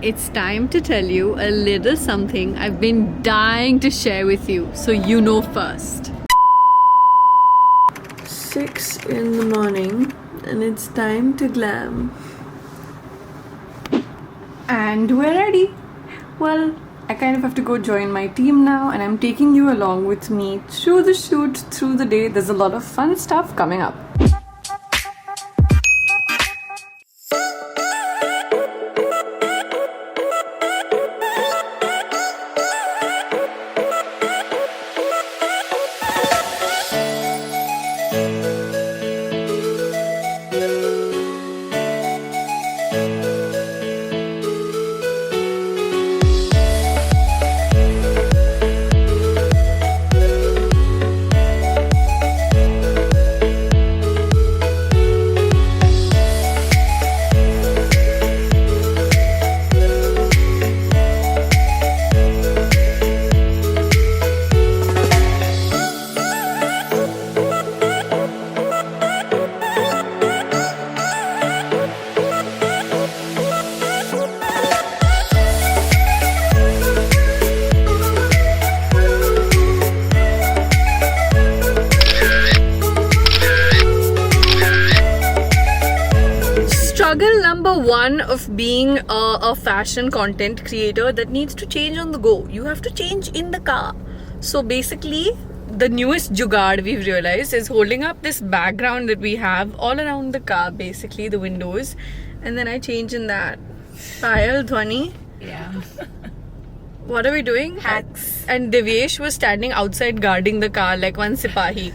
it's time to tell you a little something I've been dying to share with you, so you know first. 6 in the morning and it's time to glam. And we're ready. Well, I kind of have to go join my team now, and I'm taking you along with me through the shoot, through the day. There's a lot of fun stuff coming up. Struggle number one of being a fashion content creator that needs to change on the go. You have to change in the car. So basically, the newest jugaad we've realized is holding up this background that we have all around the car, basically the windows, and then I change in that. Payal, Dhwani. Yeah. What are we doing? Hacks. And Divyesh was standing outside guarding the car like one sipahi.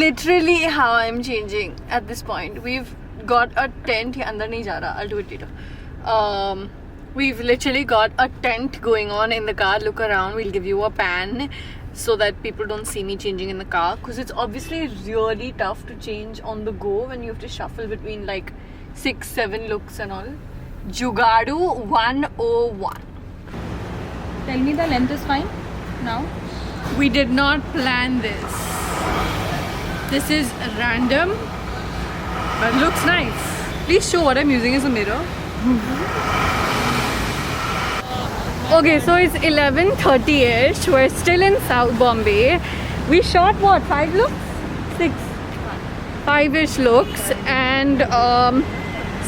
Literally how I'm changing at this point. We've got a tent. Andar nahi ja raha. I'll do it later. We've literally got a tent going on in the car. Look around. We'll give you a pan so that people don't see me changing in the car, because it's obviously really tough to change on the go when you have to shuffle between like 6-7 looks and all. Jugadu 101. Tell me the length is fine now. We did not plan this. This is random, but looks nice. Please show what I'm using as a mirror. Okay, so it's 11:30ish. We're still in South Bombay. We shot what? 5 looks? 6? 5ish looks. And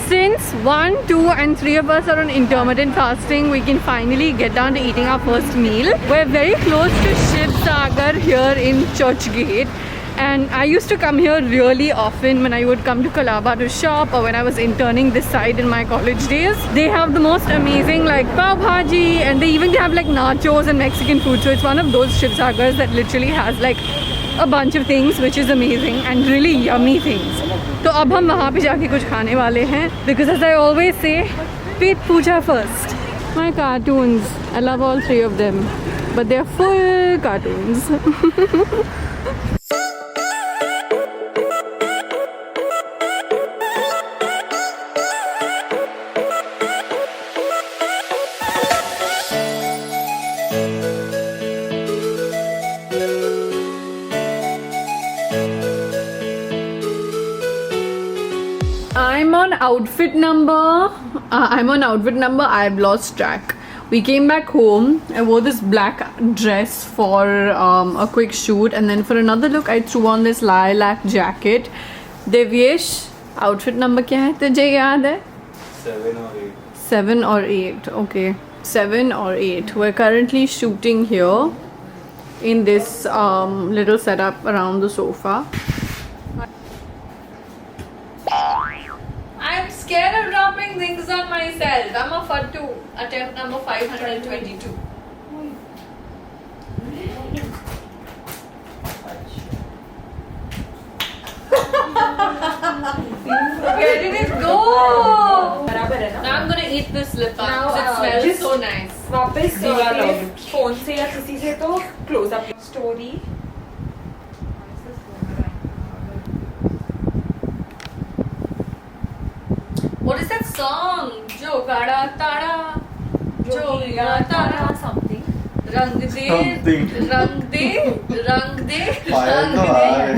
since 1, 2 and 3 of us are on intermittent fasting, we can finally get down to eating our first meal. We're very close to Shiv Sagar here in Churchgate. And I used to come here really often when I would come to Colaba to shop, or when I was interning this side in my college days. They have the most amazing like pav bhaji, and they even have like nachos and Mexican food. So it's one of those Shiv Sagars that literally has like a bunch of things which is amazing and really yummy things. So अब हम वहाँ पे जाके कुछ खाने वाले हैं, because as I always say, pet Puja first. My cartoons, I love all 3 of them, but they're full cartoons. I'm on outfit number. I've lost track. We came back home. I wore this black dress for a quick shoot, and then for another look I threw on this lilac jacket. Divyesh, outfit number क्या है? तुझे याद है? 7 or 8. 7 or 8. Okay, 7 or 8. We're currently shooting here in this little setup around the sofa. I'm scared of dropping things on myself. I'm a Fattu. Attempt number 522. Where did it go? Now I'm gonna eat this lip balm because it smells so nice. वापस phone से या किसी से तो close up story. What is that song? Jogada Tada. Jogada Tada. रंग दे रंग दे रंग दे पायल तो आ रहे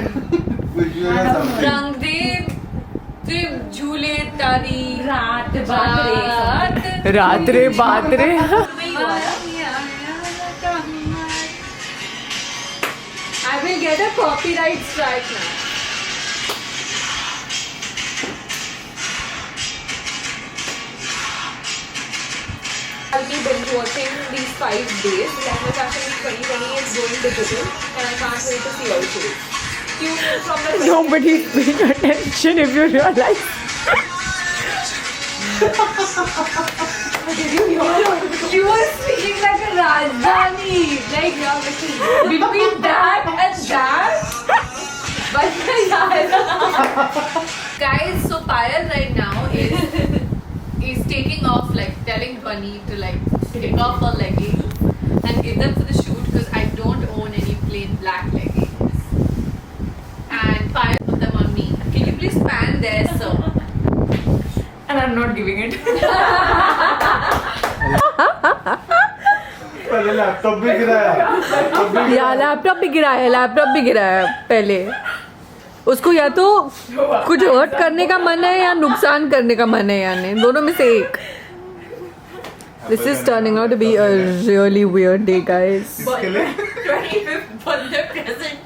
कुछ भी होगा something रंग दे त्रिप झूले तारी रात रात रे बात रे I will get a copyright strike now. I'll be binge watching these 5 days. Lehanga Fashion 2020 is going digital and I can't wait to see all of it. Tune in from the Nobody's paying attention if you realize. You were speaking like a Rajdhani. Like between that and that. But guys, so Payal right now is taking off, like telling Bunny to like take off her leggings and give them for the shoot because I don't own any plain black leggings. And 5 of them on me. Can you please pan there, sir? and I'm not giving it. पहले laptop भी गिराया laptop भी गिराया पहले उसको या तो कुछ हर्ट करने का मन है या नुकसान करने का मन है यानी दोनों में से एक This is turning out to be a really weird day, guys. इसके लिए 25th birthday present.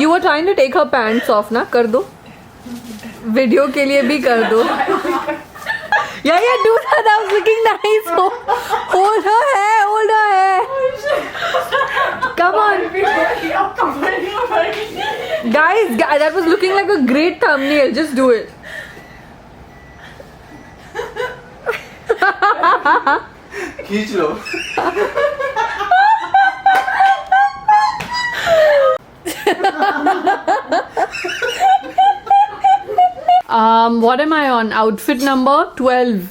You were trying to take her pants off ना कर दो वीडियो के लिए भी कर दो Yeah, do that. That was looking nice. Hold her hair. Come on. Guys, that was looking like a great thumbnail. Just do it. खींच लो What am I on? Outfit number 12.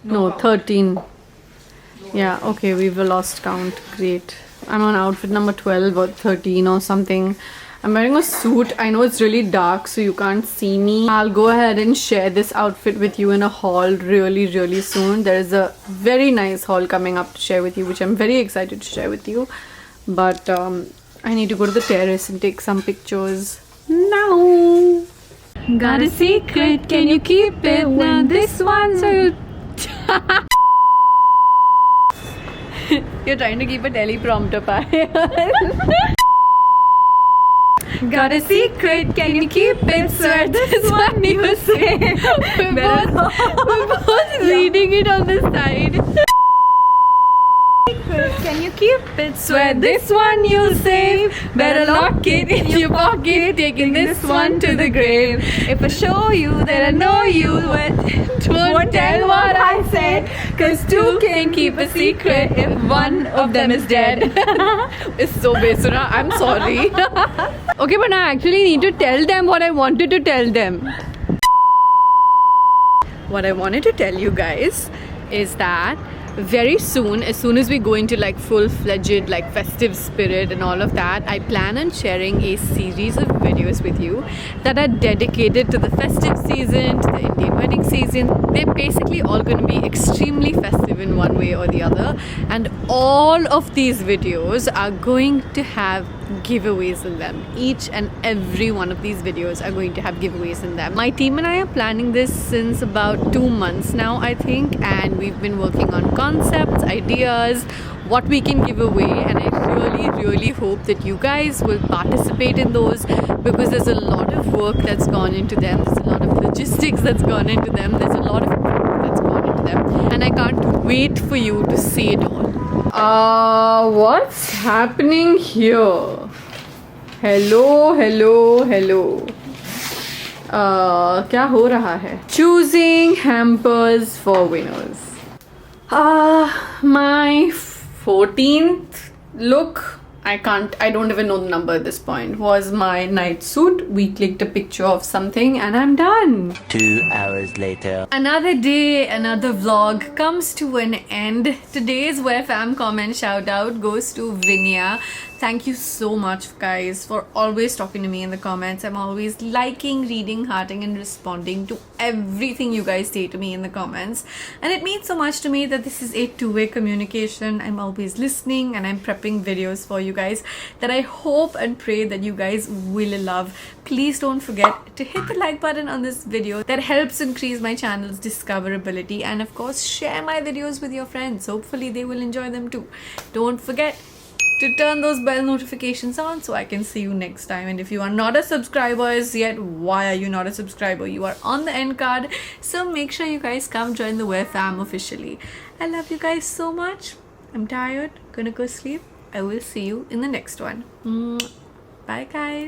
No, 13. Yeah, okay, we've lost count. Great. I'm on outfit number 12 or 13 or something. I'm wearing a suit. I know it's really dark, so you can't see me. I'll go ahead and share this outfit with you in a haul really soon. There is a very nice haul coming up to share with you, which I'm very excited to share with you. But I need to go to the terrace and take some pictures now. Got a secret, can you keep it? Now this one, so you... You're trying to keep a teleprompter, Payal. Got a secret, can you keep it? Swear this one you say. We're both reading it on the side. Can you keep it? Swear this one you'll save. Better lock it in your pocket, taking this one to the grave. If I show you that I know you won't tell what I said, cause two can keep a secret if one of them is dead. It's so besura, I'm sorry. Okay, but I actually need to tell them what I wanted to tell them. What I wanted to tell you guys is that very soon, as soon as we go into like full-fledged like festive spirit and all of that, I plan on sharing a series of videos with you that are dedicated to the festive season, to the Indian wedding season. They're basically all going to be extremely festive in one way or the other, and all of these videos are going to have giveaways in them. Each and every one of these videos are going to have giveaways in them. My team and I are planning this since about 2 months now, I think, and we've been working on concepts, ideas, what we can give away, and I really hope that you guys will participate in those, because there's a lot of work that's gone into them, there's a lot of logistics that's gone into them, there's a lot of work that's gone into them, and I can't wait for you to see it all. What's happening here? Hello. क्या हो रहा है? Choosing hampers for winners. My 14th look, I don't even know the number at this point, was my night suit. We clicked a picture of something and I'm done. 2 hours later. Another day, another vlog comes to an end. Today's WearFam comment shout out goes to Vinya. Thank you so much, guys, for always talking to me in the comments. I'm always liking, reading, hearting, and responding to everything you guys say to me in the comments. And it means so much to me that this is a two-way communication. I'm always listening and I'm prepping videos for you guys that I hope and pray that you guys will love. Please don't forget to hit the like button on this video. That helps increase my channel's discoverability. And of course, share my videos with your friends. Hopefully they will enjoy them too. Don't forget to turn those bell notifications on so I can see you next time. And if you are not a subscriber as yet, why are you not a subscriber? You are on the end card, so make sure you guys come join the Wear fam officially. I love you guys so much. I'm tired, gonna go sleep. I will see you in the next one. Bye guys.